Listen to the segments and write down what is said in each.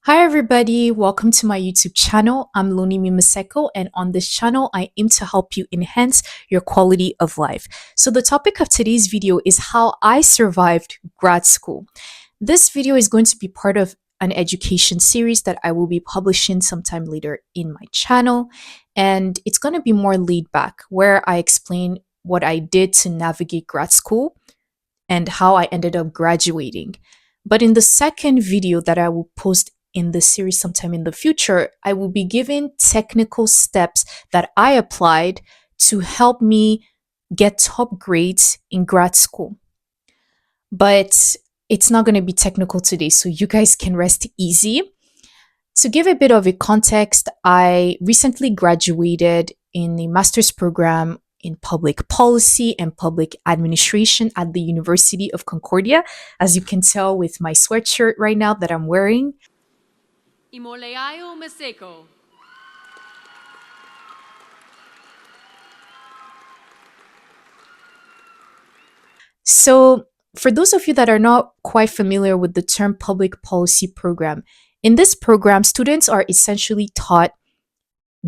Hi everybody, welcome to my YouTube channel. I'm Lunimi Maseko, and on this channel I aim to help you enhance your quality of life. So the topic of today's video is how I survived grad school. This video is going to be part of an education series that I will be publishing sometime later in my channel, and it's going to be more laid back where I explain what I did to navigate grad school and how I ended up graduating. But in the second video that I will post in the series sometime in the future, I will be giving technical steps that I applied to help me get top grades in grad school. But it's not going to be technical today, so you guys can rest easy. To give a bit of a context, I recently graduated in a master's program in public policy and public administration at the University of Concordia, as you can tell with my sweatshirt right now that I'm wearing. 𝐓𝐈𝐌𝐍𝐃. So, for those of you that are not quite familiar with the term public policy program, in this program, students are essentially taught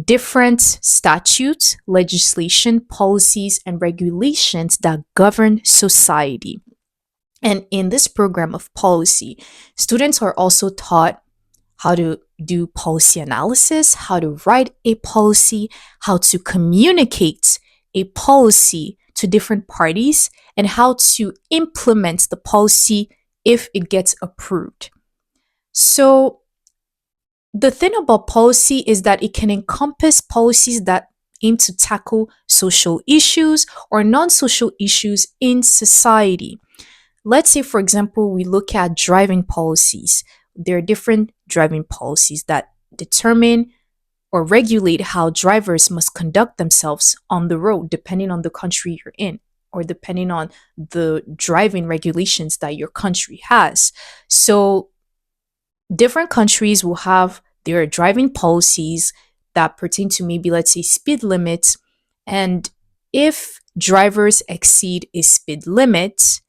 different statutes, legislation, policies, and regulations that govern society. And in this program of policy, students are also taught how to do policy analysis, how to write a policy, how to communicate a policy to different parties, and how to implement the policy if it gets approved. So, the thing about policy is that it can encompass policies that aim to tackle social issues or non-social issues in society. Let's say, for example, we look at driving policies. There are different driving policies that determine or regulate how drivers must conduct themselves on the road, depending on the country you're in, or depending on the driving regulations that your country has. So, different countries will have their driving policies that pertain to maybe, let's say, speed limits. And if drivers exceed a speed limit,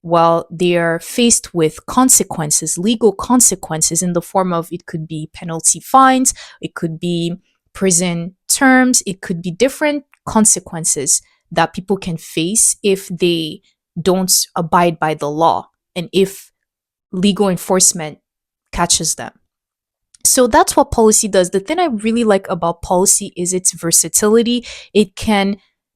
well, they are faced with consequences, legal consequences in the form of it could be penalty fines, it could be prison terms, it could be different consequences that people can face if they don't abide by the law and if legal enforcement catches them. So that's what policy does. The thing I really like about policy is its versatility.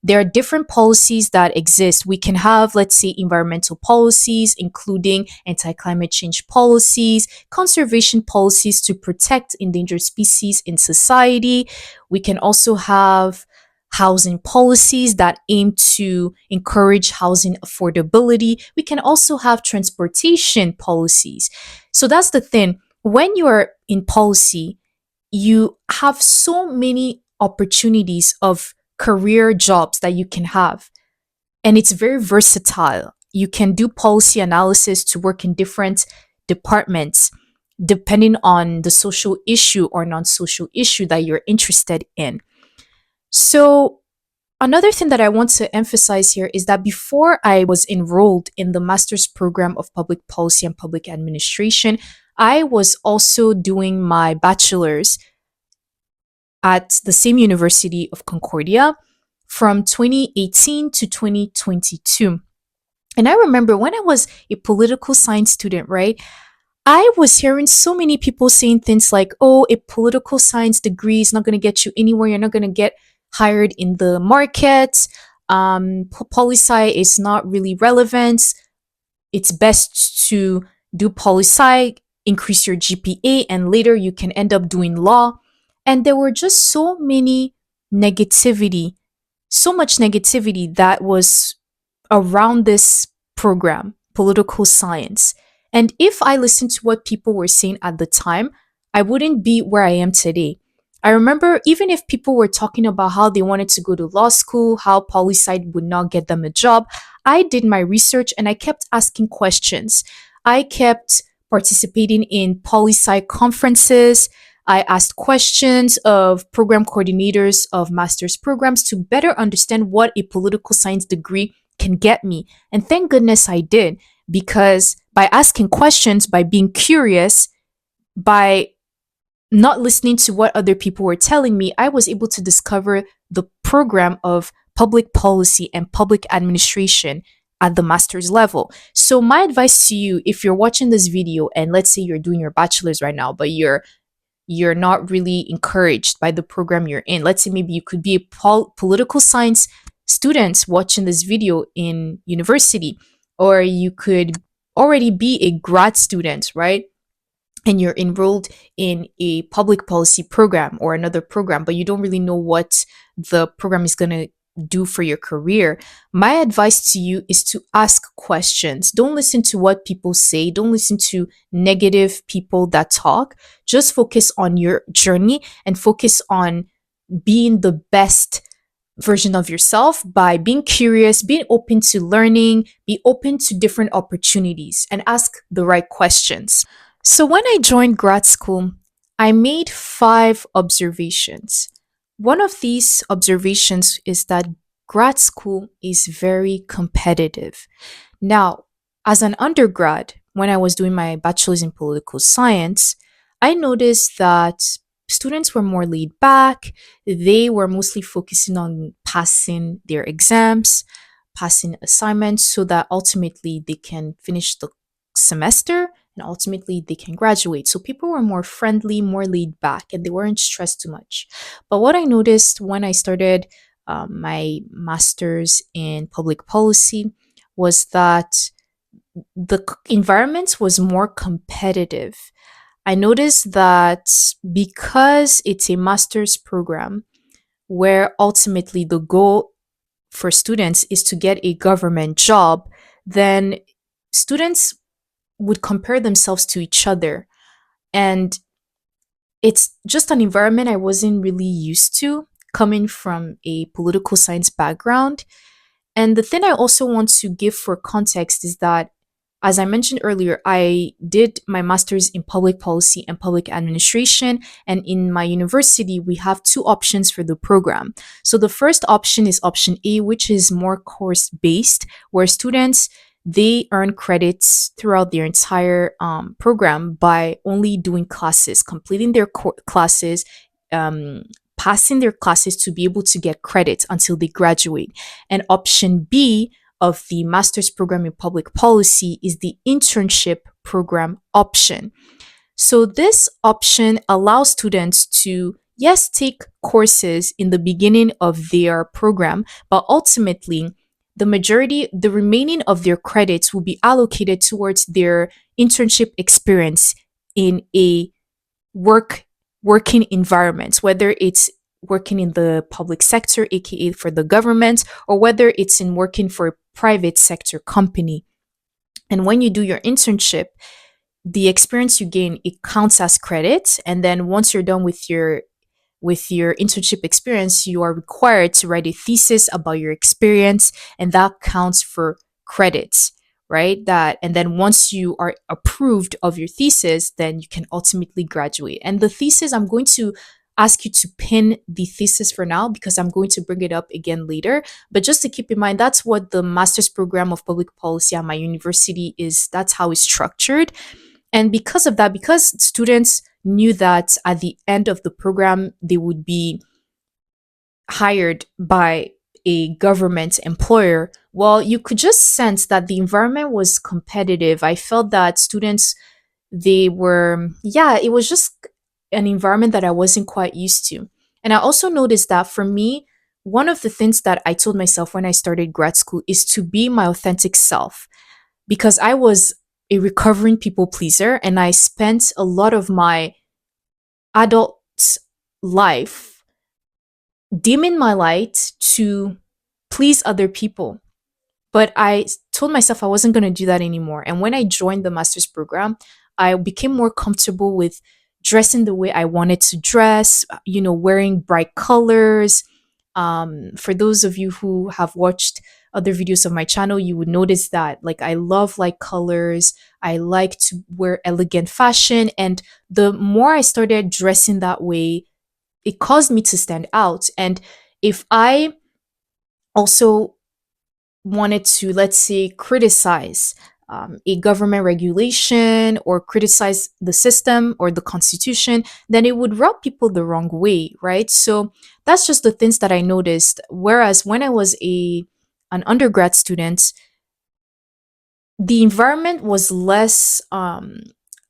There are different policies that exist. We can have, let's say, environmental policies, including anti-climate change policies, conservation policies to protect endangered species in society. We can also have housing policies that aim to encourage housing affordability. We can also have transportation policies. So that's the thing. When you're in policy, you have so many opportunities of career jobs that you can have, and it's very versatile. You can do policy analysis to work in different departments depending on the social issue or non-social issue that you're interested in. So, another thing that I want to emphasize here is that before I was enrolled in the master's program of public policy and public administration, I was also doing my bachelor's at the same University of Concordia from 2018 to 2022. And I remember when I was a political science student, right? I was hearing so many people saying things like, oh, a political science degree is not going to get you anywhere. You're not going to get hired in the market. Poli-sci is not really relevant. It's best to do poli-sci, increase your GPA, and later you can end up doing law. And there were just so much negativity that was around this program, political science. And if I listened to what people were saying at the time, I wouldn't be where I am today. I remember even if people were talking about how they wanted to go to law school, how poli-sci would not get them a job, I did my research and I kept asking questions. I kept participating in poli-sci conferences. I asked questions of program coordinators of master's programs to better understand what a political science degree can get me. And thank goodness I did, because by asking questions, by being curious, by not listening to what other people were telling me, I was able to discover the program of public policy and public administration at the master's level. So my advice to you, if you're watching this video and let's say you're doing your bachelor's right now, but you're not really encouraged by the program you're in. Let's say maybe you could be a political science student watching this video in university, or you could already be a grad student, right? And you're enrolled in a public policy program or another program, but you don't really know what the program is going to do for your career. My advice to you is to ask questions. Don't listen to what people say, don't listen to negative people that talk. Just focus on your journey and focus on being the best version of yourself by being curious, being open to learning, be open to different opportunities, and ask the right questions. So, when I joined grad school, I made 5 observations. One of these observations is that grad school is very competitive. Now, as an undergrad, when I was doing my bachelor's in political science, I noticed that students were more laid back. They were mostly focusing on passing their exams, passing assignments, so that ultimately they can finish the semester and ultimately they can graduate. So people were more friendly, more laid back, and they weren't stressed too much. But what I noticed when I started my master's in public policy was that the environment was more competitive. I noticed that because it's a master's program where ultimately the goal for students is to get a government job, then students would compare themselves to each other. And it's just an environment I wasn't really used to coming from a political science background. And the thing I also want to give for context is that, as I mentioned earlier, I did my master's in public policy and public administration. And in my university, we have 2 options for the program. So the first option is option A, which is more course based, where students they earn credits throughout their entire program by only doing classes, completing their classes, um, passing their classes to be able to get credits until they graduate. And option B of the master's program in public policy is the internship program option. So this option allows students to, yes, take courses in the beginning of their program, but ultimately the remaining of their credits will be allocated towards their internship experience in a working environment, whether it's working in the public sector, aka for the government, or whether it's in working for a private sector company. And when you do your internship, the experience you gain, it counts as credits. And then once you're done with your internship experience, you are required to write a thesis about your experience, and that counts for credits, right? That and then once you are approved of your thesis, then you can ultimately graduate. And the thesis, I'm going to ask you to pin the thesis for now because I'm going to bring it up again later. But just to keep in mind, that's what the master's program of public policy at my university is. That's how it's structured. And because of that, because students knew that at the end of the program, they would be hired by a government employer, well, you could just sense that the environment was competitive. I felt that students, they were, yeah, it was just an environment that I wasn't quite used to. And I also noticed that for me, one of the things that I told myself when I started grad school is to be my authentic self because I was a recovering people pleaser and I spent a lot of my adult life dimming my light to please other people. But I told myself I wasn't going to do that anymore. And when I joined the master's program, I became more comfortable with dressing the way I wanted to dress, wearing bright colors. For those of you who have watched other videos of my channel, you would notice that like I love light colors. I like to wear elegant fashion. And the more I started dressing that way, it caused me to stand out. And if I also wanted to, let's say, criticize a government regulation or criticize the system or the constitution, then it would rub people the wrong way, right? So that's just the things that I noticed. Whereas when I was a an undergrad student, the environment was less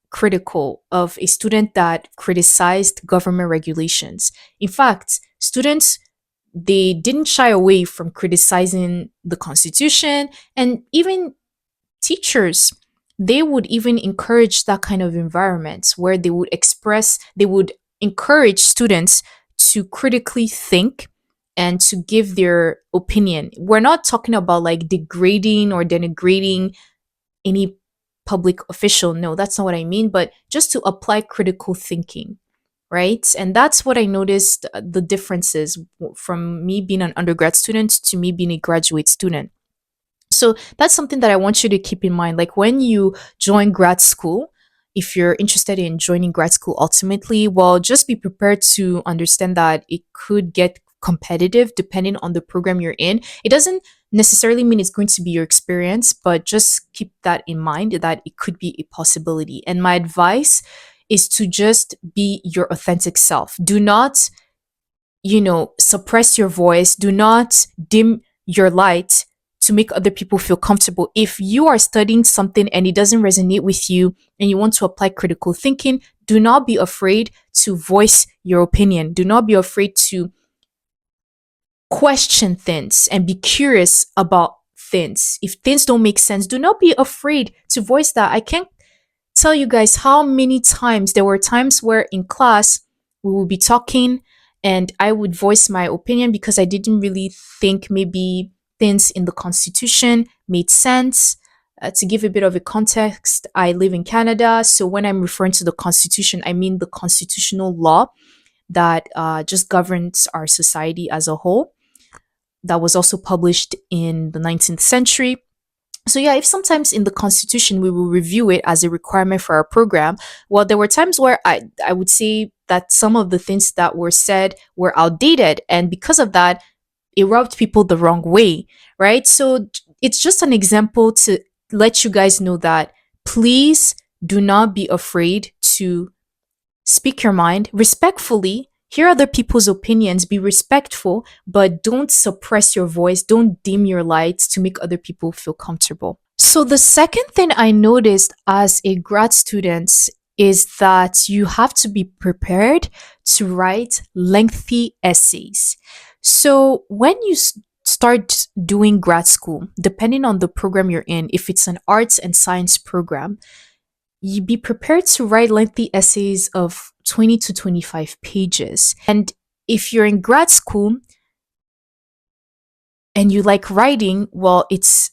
critical of a student that criticized government regulations. In fact, students, they didn't shy away from criticizing the constitution, and even teachers, they would even encourage that kind of environment where they would encourage students to critically think and to give their opinion. We're not talking about like degrading or denigrating any public official. No, that's not what I mean, but just to apply critical thinking, right? And that's what I noticed, the differences from me being an undergrad student to me being a graduate student. So that's something that I want you to keep in mind. Like when you join grad school, if you're interested in joining grad school ultimately, well, just be prepared to understand that it could get competitive depending on the program you're in. It doesn't necessarily mean it's going to be your experience, but just keep that in mind that it could be a possibility. And my advice is to just be your authentic self. Do not, suppress your voice. Do not dim your light to make other people feel comfortable. If you are studying something and it doesn't resonate with you and you want to apply critical thinking, do not be afraid to voice your opinion. Do not be afraid to question things and be curious about things. If things don't make sense, do not be afraid to voice that. I can't tell you guys how many times there were times where in class we would be talking and I would voice my opinion because I didn't really think maybe things in the constitution made sense. To give a bit of a context, I live in Canada. So when I'm referring to the constitution, I mean the constitutional law that just governs our society as a whole, that was also published in the 19th century. So yeah, if sometimes in the constitution we will review it as a requirement for our program, well, there were times where I would say that some of the things that were said were outdated, and because of that, it rubbed people the wrong way, right? So it's just an example to let you guys know that please do not be afraid to speak your mind respectfully. Hear other people's opinions, be respectful, but don't suppress your voice. Don't dim your lights to make other people feel comfortable. So, the second thing I noticed as a grad student is that you have to be prepared to write lengthy essays. So, when you start doing grad school, depending on the program you're in, if it's an arts and science program, you be prepared to write lengthy essays of 20 to 25 pages. And if you're in grad school and you like writing, well, it's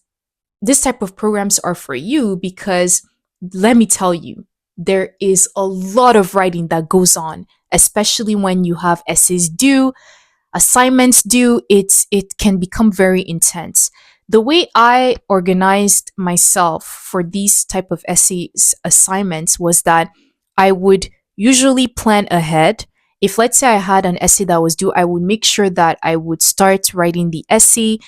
this type of programs are for you because let me tell you, there is a lot of writing that goes on, especially when you have essays due, assignments due. It can become very intense. The way I organized myself for these type of essays assignments was that I would usually plan ahead. If let's say I had an essay that was due, I would make sure that I would start writing the essay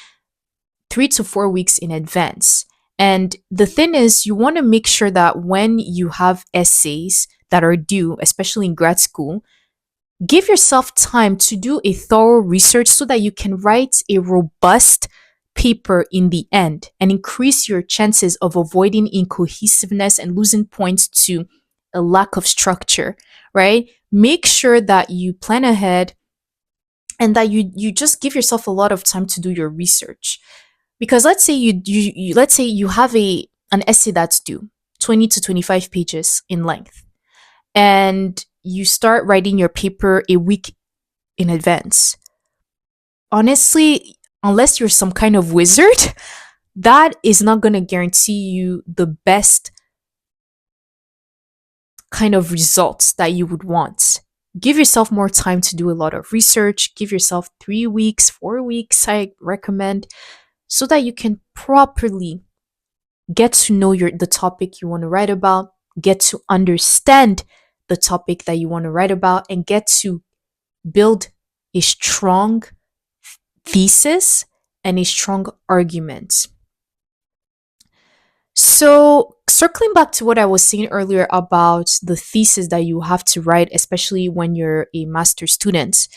3 to 4 weeks in advance. And the thing is, you want to make sure that when you have essays that are due, especially in grad school, give yourself time to do a thorough research so that you can write a robust paper in the end and increase your chances of avoiding incohesiveness and losing points to a lack of structure, right? Make sure that you plan ahead and that you just give yourself a lot of time to do your research. Because let's say let's say you have an essay that's due 20 to 25 pages in length, and you start writing your paper a week in advance. Honestly, unless you're some kind of wizard, that is not going to guarantee you the best kind of results that you would want. Give yourself more time to do a lot of research. Give yourself 3 weeks, 4 weeks, I recommend, so that you can properly get to know the topic you want to write about, get to understand the topic that you want to write about, and get to build a strong thesis and a strong argument. So, circling back to what I was saying earlier about the thesis that you have to write, especially when you're a master student.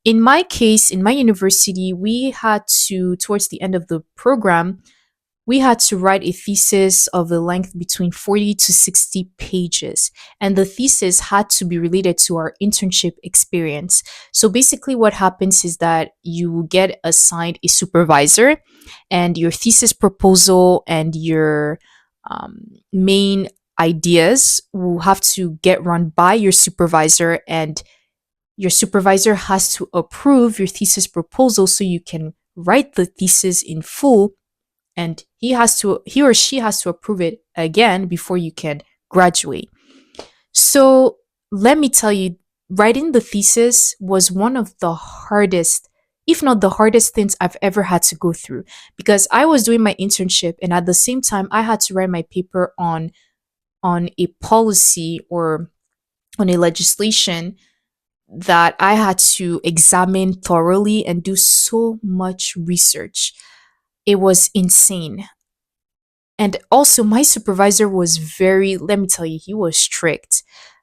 In my case, in my university, we had to, towards the end of the program, we had to write a thesis of a length between 40 to 60 pages. And the thesis had to be related to our internship experience. So basically, what happens is that you get assigned a supervisor, and your thesis proposal and your main ideas will have to get run by your supervisor, and your supervisor has to approve your thesis proposal so you can write the thesis in full, and he or she has to approve it again before you can graduate. So let me tell you, writing the thesis was one of the hardest, if not the hardest things I've ever had to go through, because I was doing my internship and at the same time I had to write my paper on a policy or on a legislation that I had to examine thoroughly and do so much research. It was insane. And also, my supervisor was very, let me tell you, he was strict.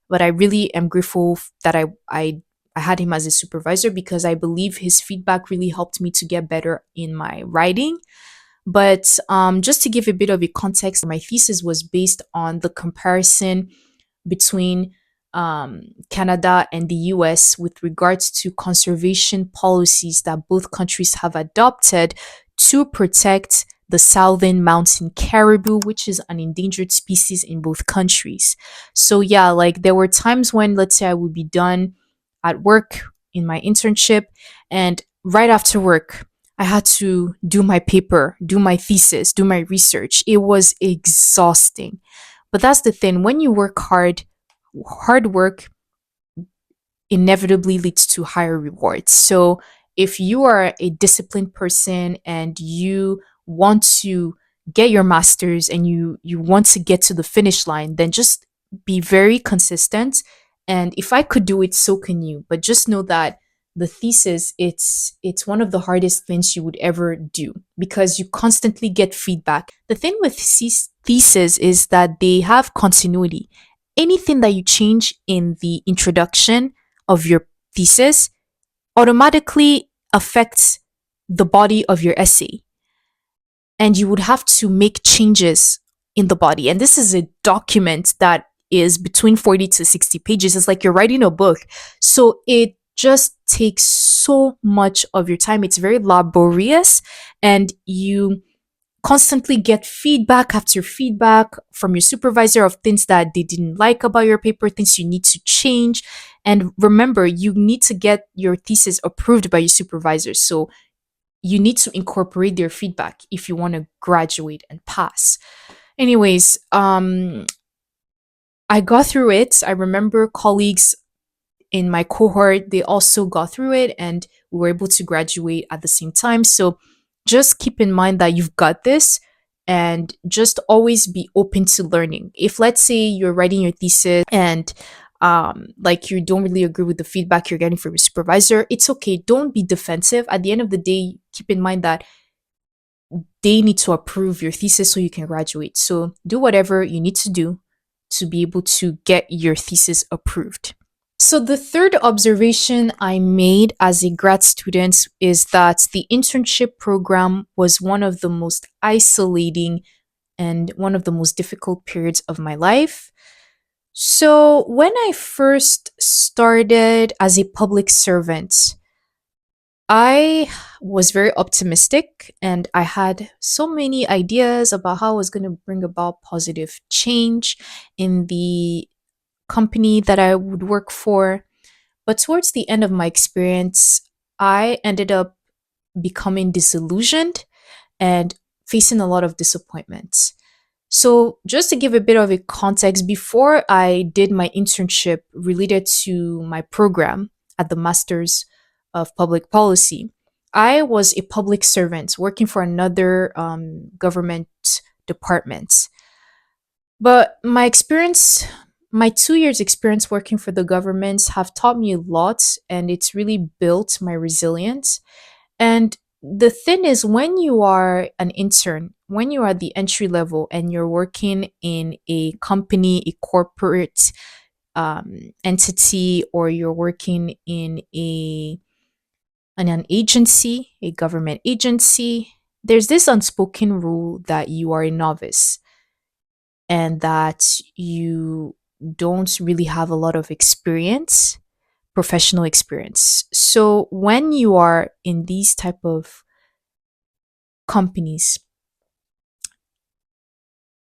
But I really am grateful that I had him as a supervisor because I believe his feedback really helped me to get better in my writing. But just to give a bit of a context, my thesis was based on the comparison between Canada and the US with regards to conservation policies that both countries have adopted to protect the southern mountain caribou, which is an endangered species in both countries. So, yeah, like there were times when, let's say, I would be done at work in my internship, and right after work, I had to do my paper, do my thesis, do my research. It was exhausting. But that's the thing. When you work hard, hard work inevitably leads to higher rewards. So if you are a disciplined person and you want to get your masters and you want to get to the finish line, then just be very consistent. And if I could do it, so can you. But just know that the thesis, it's one of the hardest things you would ever do because you constantly get feedback. The thing with thesis is that they have continuity. Anything that you change in the introduction of your thesis automatically affects the body of your essay, and you would have to make changes in the body. And this is a document that is between 40 to 60 pages. It's like you're writing a book. So it just takes so much of your time. It's very laborious, and you constantly get feedback after feedback from your supervisor of things that they didn't like about your paper, things you need to change. And remember, you need to get your thesis approved by your supervisor. So you need to incorporate their feedback if you want to graduate and pass. Anyways, I got through it. I remember colleagues in my cohort, they also got through it and we were able to graduate at the same time. So just keep in mind that you've got this, and just always be open to learning. If let's say you're writing your thesis and like you don't really agree with the feedback you're getting from your supervisor, it's okay. Don't be defensive. At the end of the day, keep in mind that they need to approve your thesis so you can graduate. So do whatever you need to do to be able to get your thesis approved. So, the third observation I made as a grad student is that the internship program was one of the most isolating and one of the most difficult periods of my life. So, when I first started as a public servant, I was very optimistic and I had so many ideas about how I was going to bring about positive change in the company that I would work for. But towards the end of my experience, I ended up becoming disillusioned and facing a lot of disappointments. So, just to give a bit of a context, before I did my internship related to my program at the Masters of Public Policy, I was a public servant working for another government department. But my 2 years experience working for the government have taught me a lot, and it's really built my resilience. And the thing is, when you are an intern, when you are at the entry level and you're working in a company, a corporate entity, or you're working in an agency, a government agency, there's this unspoken rule that you are a novice and that you don't really have a lot of experience, professional experience. So when you are in these type of companies,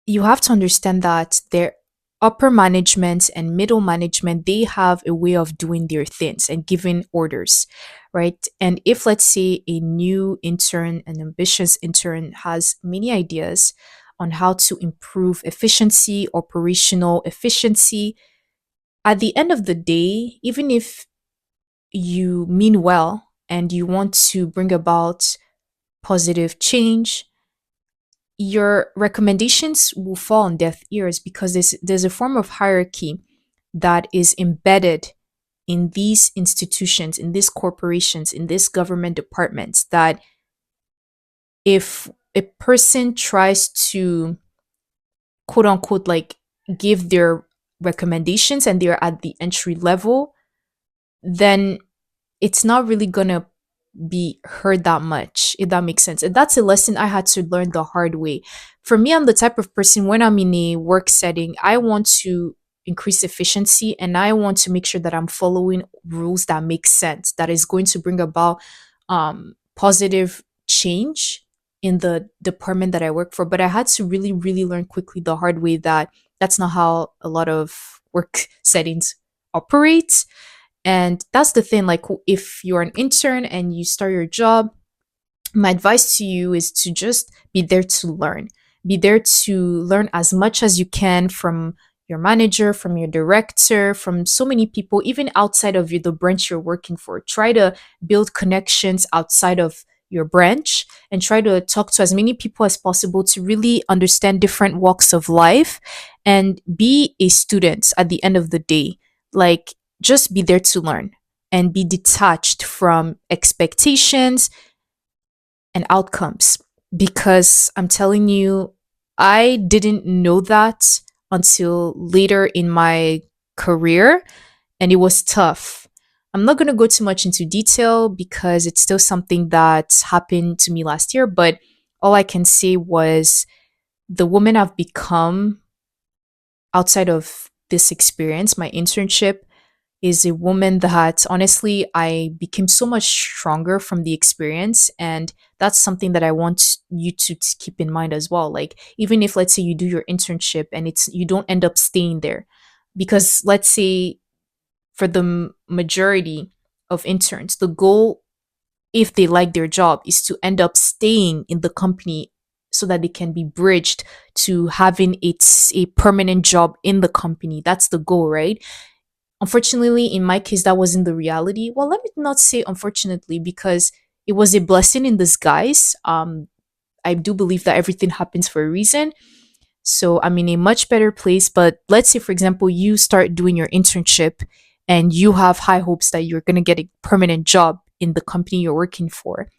you have to understand that their upper management and middle management, they have a way of doing their things and giving orders, right? And if, let's say, a new intern, an ambitious intern, has many ideas on how to improve efficiency, operational efficiency, at the end of the day, even if you mean well and you want to bring about positive change, your recommendations will fall on deaf ears because there's a form of hierarchy that is embedded in these institutions, in these corporations, in these government departments, that if a person tries to quote unquote like give their recommendations and they're at the entry level, then it's not really gonna be heard that much, if that makes sense. And that's a lesson I had to learn the hard way. For me, I'm the type of person, when I'm in a work setting, I want to increase efficiency and I want to make sure that I'm following rules that make sense, that is going to bring about positive change in the department that I work for. But I had to really, really learn quickly the hard way that that's not how a lot of work settings operate. And that's the thing, like if you're an intern and you start your job, my advice to you is to just be there to learn. Be there to learn as much as you can from your manager, from your director, from so many people, even outside of you, the branch you're working for. Try to build connections outside of your branch and try to talk to as many people as possible to really understand different walks of life and be a student at the end of the day. Like, just be there to learn and be detached from expectations and outcomes, because I'm telling you, I didn't know that until later in my career, and it was tough. I'm not going to go too much into detail because it's still something that happened to me last year, but all I can say was the woman I've become outside of this experience, my internship, is a woman that honestly I became so much stronger from the experience. And that's something that I want you to keep in mind as well. Like, even if, let's say, you do your internship and it's you don't end up staying there, because let's say for the majority of interns, the goal, if they like their job, is to end up staying in the company so that they can be bridged to having a permanent job in the company. That's the goal, right? Unfortunately, in my case, that wasn't the reality. Well, let me not say unfortunately, because it was a blessing in disguise. I do believe that everything happens for a reason. So I'm in a much better place. But let's say, for example, you start doing your internship and you have high hopes that you're going to get a permanent job in the company you're working for.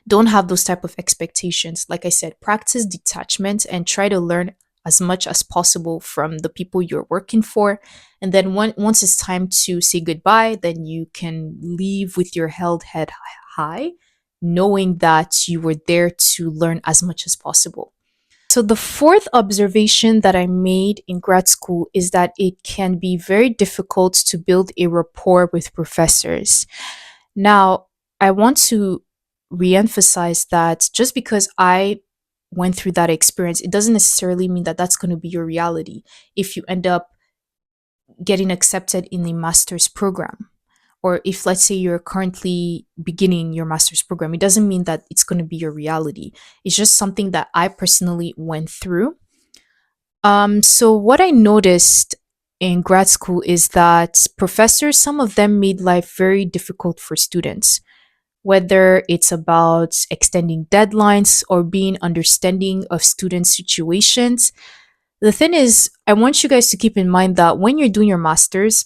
Don't have those type of expectations. Like I said, practice detachment and try to learn as much as possible from the people you're working for. And then once it's time to say goodbye, then you can leave with your held head high, knowing that you were there to learn as much as possible. So the fourth observation that I made in grad school is that it can be very difficult to build a rapport with professors. Now, I want to reemphasize that just because I went through that experience, it doesn't necessarily mean that that's going to be your reality if you end up getting accepted in a master's program. Or if, let's say, you're currently beginning your master's program, it doesn't mean that it's going to be your reality. It's just something that I personally went through. So what I noticed in grad school is that professors, some of them made life very difficult for students, whether it's about extending deadlines or being understanding of students' situations. The thing is, I want you guys to keep in mind that when you're doing your master's,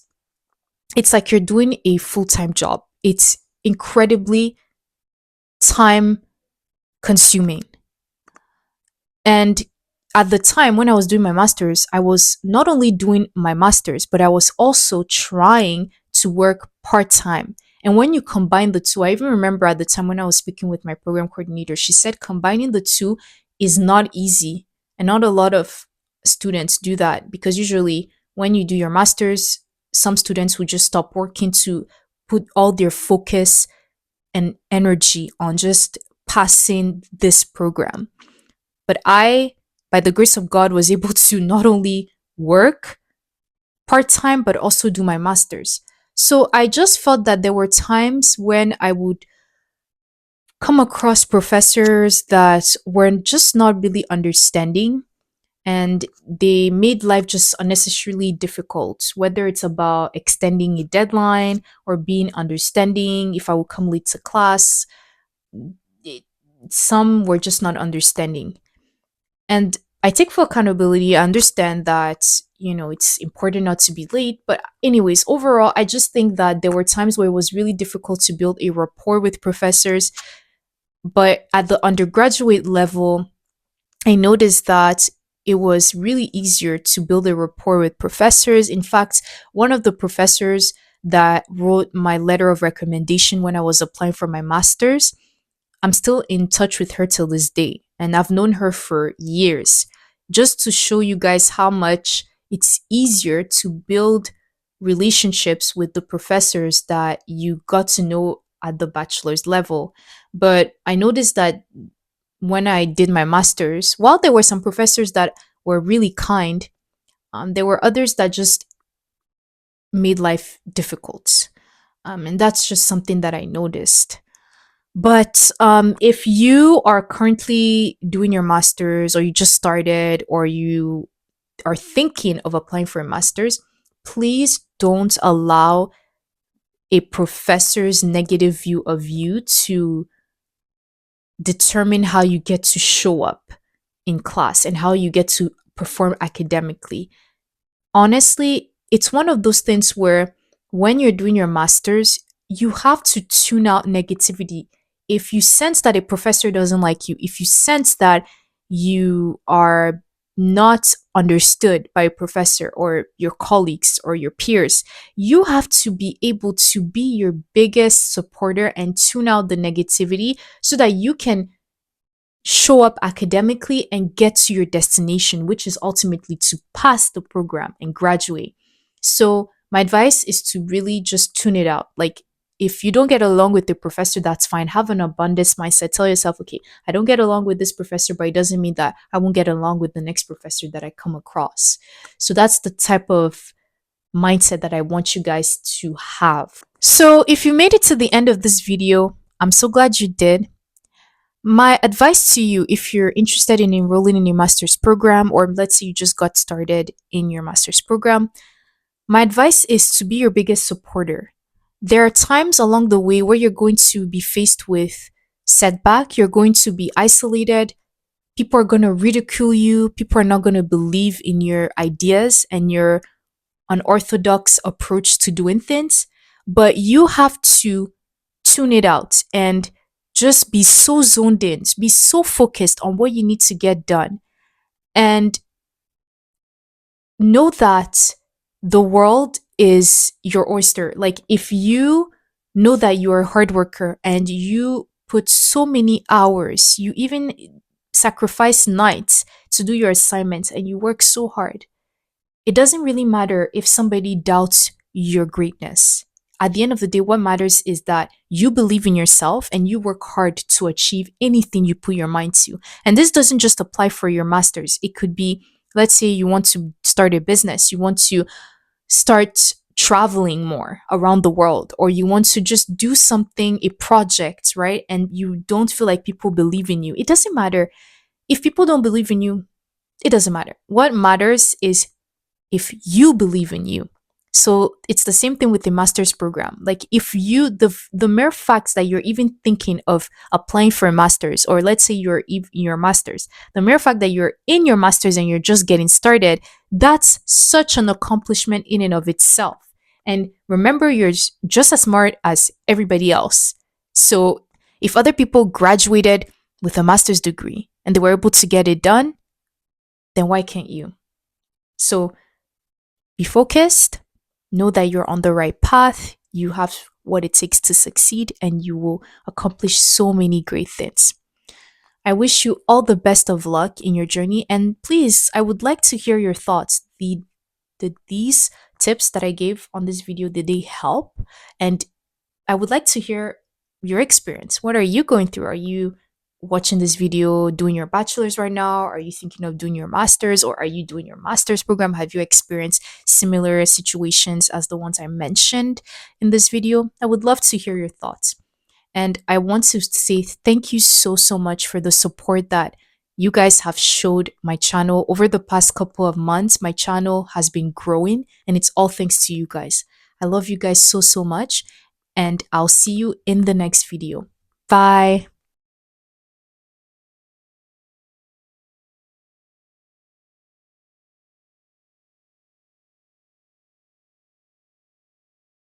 it's like you're doing a full time job. It's incredibly time consuming. And at the time when I was doing my master's, I was not only doing my master's, but I was also trying to work part time. And when you combine the two, I even remember at the time when I was speaking with my program coordinator, she said combining the two is not easy. And not a lot of students do that because usually when you do your master's, some students would just stop working to put all their focus and energy on just passing this program. But I, by the grace of God, was able to not only work part time, but also do my master's. So I just felt that there were times when I would come across professors that were just not really understanding and they made life just unnecessarily difficult, whether it's about extending a deadline or being understanding if I would come late to class. it- some were just not understanding. And I take full accountability. I understand that, it's important not to be late. But, anyways, overall, I just think that there were times where it was really difficult to build a rapport with professors. But at the undergraduate level, I noticed that it was really easier to build a rapport with professors. In fact, one of the professors that wrote my letter of recommendation when I was applying for my master's, I'm still in touch with her till this day, and I've known her for years. Just to show you guys how much it's easier to build relationships with the professors that you got to know at the bachelor's level. But I noticed that when I did my master's, while there were some professors that were really kind, there were others that just made life difficult. And that's just something that I noticed. But if you are currently doing your master's, or you just started, or you are thinking of applying for a master's, please don't allow a professor's negative view of you to determine how you get to show up in class and how you get to perform academically. Honestly, it's one of those things where when you're doing your master's, you have to tune out negativity. If you sense that a professor doesn't like you, if you sense that you are not understood by a professor or your colleagues or your peers, you have to be able to be your biggest supporter and tune out the negativity so that you can show up academically and get to your destination, which is ultimately to pass the program and graduate. So, my advice is to really just tune it out. Like, if you don't get along with the professor, that's fine. Have an abundance mindset. Tell yourself, okay, I don't get along with this professor, but it doesn't mean that I won't get along with the next professor that I come across. So, that's the type of mindset that I want you guys to have. So, if you made it to the end of this video, I'm so glad you did. My advice to you, if you're interested in enrolling in your master's program, or let's say you just got started in your master's program, my advice is to be your biggest supporter. There are times along the way where you're going to be faced with setback, you're going to be isolated, people are going to ridicule you, people are not going to believe in your ideas and your unorthodox approach to doing things, but you have to tune it out and just be so zoned in, be so focused on what you need to get done. And know that the world is your oyster. Like, if you know that you're a hard worker and you put so many hours, you even sacrifice nights to do your assignments and you work so hard, it doesn't really matter if somebody doubts your greatness. At the end of the day, what matters is that you believe in yourself and you work hard to achieve anything you put your mind to. And this doesn't just apply for your master's. It could be, let's say you want to start a business, you want to start traveling more around the world, or you want to just do something, a project, right? And you don't feel like people believe in you. It doesn't matter. If people don't believe in you, it doesn't matter. What matters is if you believe in you. So it's the same thing with the master's program. Like, if you, the mere facts that you're even thinking of applying for a master's, or let's say you're in your master's, the mere fact that you're in your master's and you're just getting started, that's such an accomplishment in and of itself. And remember, you're just as smart as everybody else. So if other people graduated with a master's degree and they were able to get it done, then why can't you? So be focused, know that you're on the right path, you have what it takes to succeed, and you will accomplish so many great things. I wish you all the best of luck in your journey. And please, I would like to hear your thoughts. Did these tips that I gave on this video, did they help? And I would like to hear your experience. What are you going through? Are you watching this video doing your bachelor's right now? Are you thinking of doing your master's, or are you doing your master's program? Have you experienced similar situations as the ones I mentioned in this video? I would love to hear your thoughts. And I want to say thank you so, so much for the support that you guys have showed my channel over the past couple of months. My channel has been growing, and it's all thanks to you guys. I love you guys so, so much. And I'll see you in the next video. Bye.